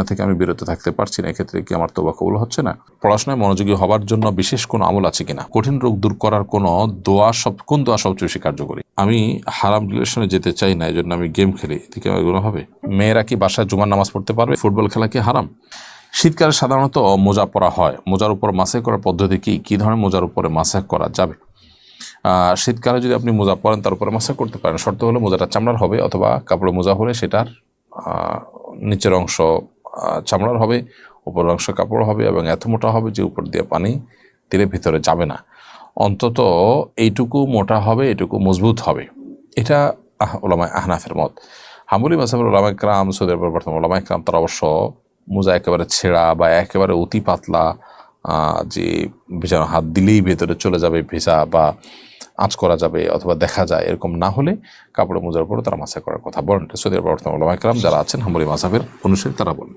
থেকে আমি বিরত থাকতে পারছি না, এক্ষেত্রে কি আমার তওবা কবুল হচ্ছে না? পড়াশোনায় মনোযোগী হবার জন্য বিশেষ কোনো আমল আছে কিনা? কঠিন রোগ দূর করার কোনো কোন দোয়া সবচেয়ে বেশি কার্যকরী? আমি হারাম রিলেশনে যেতে চাই না, এই জন্য আমি গেম খেলি, এদিকে এগুলো হবে? মেয়েরা কি বাসায় জুমার নামাজ পড়তে পারবে? ফুটবল খেলা কি হারাম? শীতকালে সাধারণত মোজা পরা হয়, মোজার উপর মাসাজ করার পদ্ধতি কি ধরনের মোজার উপরে মাসাজ করা যাবে? শীতকালে যদি আপনি মোজা পরেন তার উপরে মাসাজ করতে পারেন, শর্ত হলো মোজাটা চামড়ার হবে, অথবা কাপড়ের মোজা হলে সেটার নিচের অংশ চামড়ার হবে, উপরের অংশ কাপড় হবে, এবং এত মোটা হবে যে উপর দিয়ে পানি দিলে ভিতরে যাবে না, অন্তত এইটুকু মোটা হবে, এইটুকু মজবুত হবে। এটা ওলামায়ে আহনাফের মত। হাম্বলি মাযহাবের ওলামায়ে কেরাম, সৌদি আরবের বর্তমান ওলামায়ে কেরাম, তারা অবশ্য মোজা একেবারে ছেঁড়া বা একেবারে অতি পাতলা, যে ভেজানো হাত দিলেই ভেতরে চলে যাবে ভেজা বা আঁচ করা যাবে অথবা দেখা যায়, এরকম না হলে কাপড়ের মোজার উপরে তারা মাসাজ করার কথা বলেন। সৌদি আরবের বর্তমান ওলামায়ে কেরাম যারা আছেন হাম্বলি মাযহাবের অনুসারী, তারা বলেন।